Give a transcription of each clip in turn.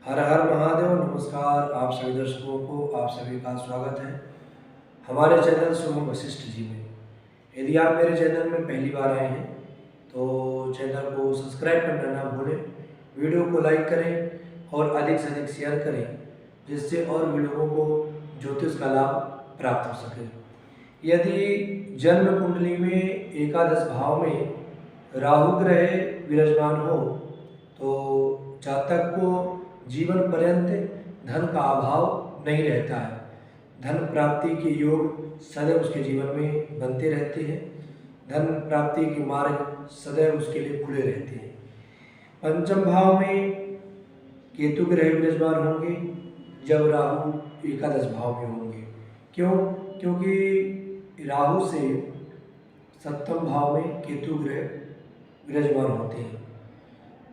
हर हर महादेव। नमस्कार आप सभी दर्शकों को, आप सभी का स्वागत है हमारे चैनल शुभम वशिष्ठ जी में। यदि आप मेरे चैनल में पहली बार आए हैं तो चैनल को सब्सक्राइब करना ना भूलें, वीडियो को लाइक करें और अधिक से अधिक शेयर करें, जिससे और भी लोगों को ज्योतिष का लाभ प्राप्त हो सके। यदि जन्म कुंडली में एकादश भाव में राहु ग्रह विराजमान हो तो जातक को जीवन पर्यंत धन का अभाव नहीं रहता है। धन प्राप्ति के योग सदैव उसके जीवन में बनते रहते हैं। धन प्राप्ति के मार्ग सदैव उसके लिए खुले रहते हैं। पंचम भाव में केतु ग्रह विराजमान होंगे जब राहु एकादश भाव में होंगे। क्यों? क्योंकि राहु से सप्तम भाव में केतु ग्रह विराजमान होते हैं।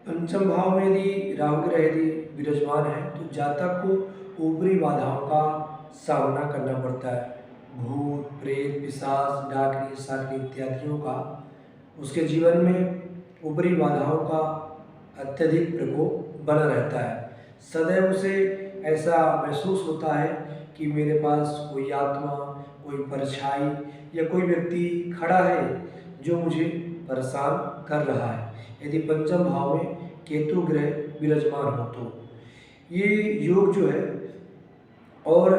पंचम भाव में यदि राहु ग्रह यदि विराजमान है तो जातक को ऊपरी बाधाओं का सामना करना पड़ता है। भूत, प्रेत, पिशाच, डाकनी, शाकनी इत्यादियों का उसके जीवन में ऊपरी बाधाओं का अत्यधिक प्रकोप बना रहता है। सदैव उसे ऐसा महसूस होता है कि मेरे पास कोई आत्मा, कोई परछाई या कोई व्यक्ति खड़ा है जो मुझे परेशान कर रहा है। यदि पंचम भाव में केतु ग्रह विराजमान हो तो ये योग जो है और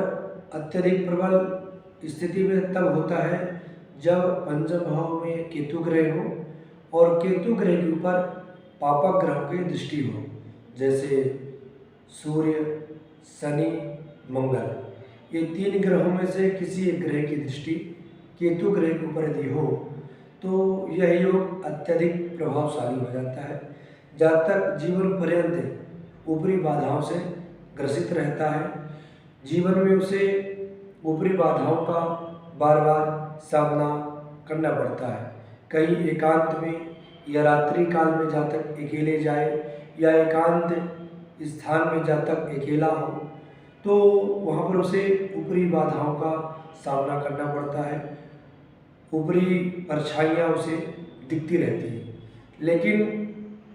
अत्यधिक प्रबल स्थिति में तब होता है जब पंचम भाव में केतु ग्रह हो और केतु ग्रह के ऊपर पापक ग्रहों की दृष्टि हो, जैसे सूर्य, शनि, मंगल। ये तीन ग्रहों में से किसी एक ग्रह की दृष्टि केतु ग्रह के ऊपर यदि हो तो यह योग अत्यधिक प्रभावशाली हो जाता है। जातक जीवन पर्यंत ऊपरी बाधाओं से ग्रसित रहता है। जीवन में उसे ऊपरी बाधाओं का बार बार सामना करना पड़ता है। कहीं एकांत में या रात्रि काल में जातक अकेले जाए या एकांत स्थान में जातक अकेला हो तो वहाँ पर उसे ऊपरी बाधाओं का सामना करना पड़ता है। ऊपरी परछाइयाँ उसे दिखती रहती हैं। लेकिन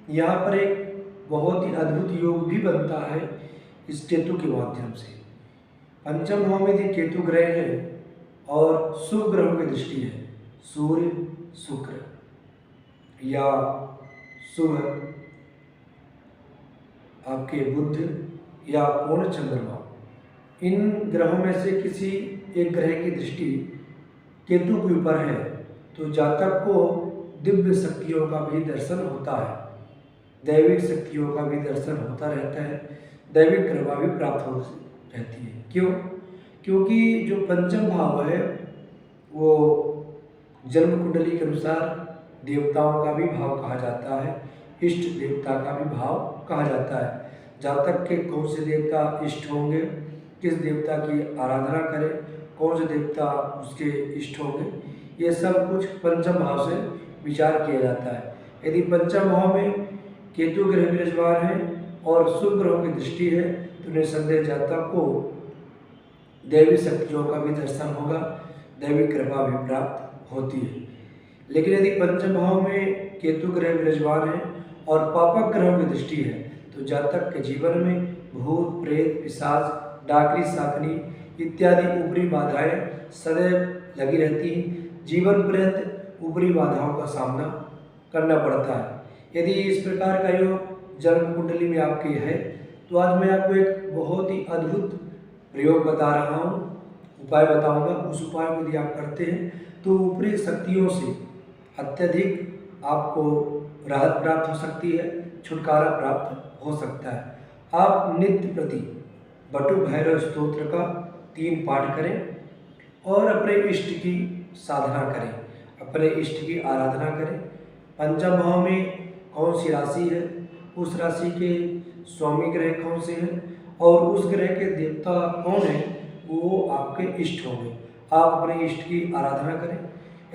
यहाँ पर एक बहुत ही अद्भुत योग भी बनता है इस केतु के माध्यम से। पंचम भाव में यदि केतु ग्रह है और शुभ ग्रहों की दृष्टि है, सूर्य, शुक्र या शुभ आपके बुध या पूर्ण चंद्रमा, इन ग्रहों में से किसी एक ग्रह की दृष्टि केतु के ऊपर है तो जातक को दिव्य शक्तियों का भी दर्शन होता है, दैविक शक्तियों का भी दर्शन होता रहता है, दैविक कृपा भी प्राप्त हो रहती है। क्यों? क्योंकि जो पंचम भाव है वो जन्म कुंडली के अनुसार देवताओं का भी भाव कहा जाता है, इष्ट देवता का भी भाव कहा जाता है। जातक के कौन से देवता इष्ट होंगे, किस देवता की आराधना करें, कौन से देवता उसके इष्ट होंगे, ये सब कुछ पंचम भाव से विचार किया जाता है। यदि पंचम भाव में केतु ग्रह विराजमान है और शुभ ग्रहों की दृष्टि है तो निसंदेह जातक को दैवी शक्तियों का भी दर्शन होगा, दैविक कृपा भी प्राप्त होती है। लेकिन यदि पंचम भाव में केतु ग्रह विराजमान है और पापक ग्रहों की दृष्टि है तो जातक के जीवन में भूत, प्रेत, पिशाच, डाकनी, शाकनी इत्यादि ऊपरी बाधाएं सदैव लगी रहती हैं। जीवन पर्यंत ऊपरी बाधाओं का सामना करना पड़ता है। यदि इस प्रकार का योग जन्म कुंडली में आपके है तो आज मैं आपको एक बहुत ही अद्भुत प्रयोग बता रहा हूँ, उपाय बताऊंगा। उस उपाय को यदि आप करते हैं तो ऊपरी शक्तियों से अत्यधिक आपको राहत प्राप्त हो सकती है, छुटकारा प्राप्त हो सकता है। आप नित्य प्रति बटु भैरव स्तोत्र का 3 पाठ करें और अपने इष्ट की साधना करें, अपने इष्ट की आराधना करें। पंचम भाव में कौन सी राशि है, उस राशि के स्वामी ग्रह कौन से हैं और उस ग्रह के देवता कौन है, वो आपके इष्ट होंगे। आप अपने इष्ट की आराधना करें।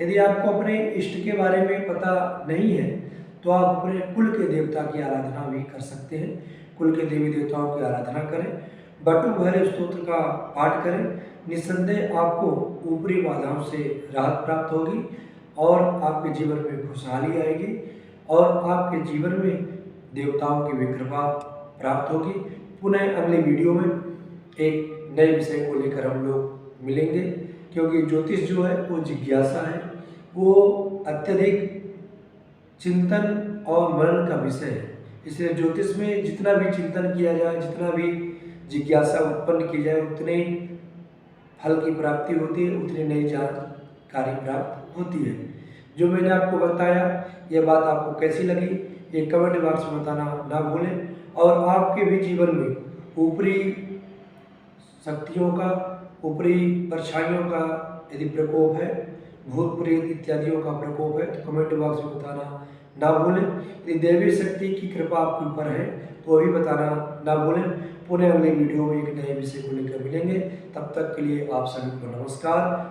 यदि आपको अपने इष्ट के बारे में पता नहीं है तो आप अपने कुल के देवता की आराधना भी कर सकते हैं। कुल के देवी देवताओं की आराधना करें, बटु भैरव स्तोत्र का पाठ करें। निस्संदेह आपको ऊपरी बाधाओं से राहत प्राप्त होगी और आपके जीवन में खुशहाली आएगी और आपके जीवन में देवताओं की भी कृपा प्राप्त होगी। पुनः अगले वीडियो में एक नए विषय को लेकर हम लोग मिलेंगे, क्योंकि ज्योतिष जो है वो जिज्ञासा है, वो अत्यधिक चिंतन और मनन का विषय है। इसलिए ज्योतिष में जितना भी चिंतन किया जाए, जितना भी जिज्ञासा उत्पन्न की जाए, उतने फल की प्राप्ति होती है, उतनी नई जानकारी प्राप्त होती है। जो मैंने आपको बताया, ये बात आपको कैसी लगी ये कमेंट बॉक्स में बताना ना भूलें। और आपके भी जीवन में ऊपरी शक्तियों का, ऊपरी परछाइयों का यदि प्रकोप है, भूत प्रेत इत्यादियों का प्रकोप है, तो कमेंट बॉक्स में बताना ना भूलें। यदि देवी शक्ति की कृपा आपके ऊपर है तो भी बताना ना भूलें। पुनः अगले वीडियो में एक नए विषय को लेकर मिलेंगे। तब तक के लिए आप सभी को नमस्कार।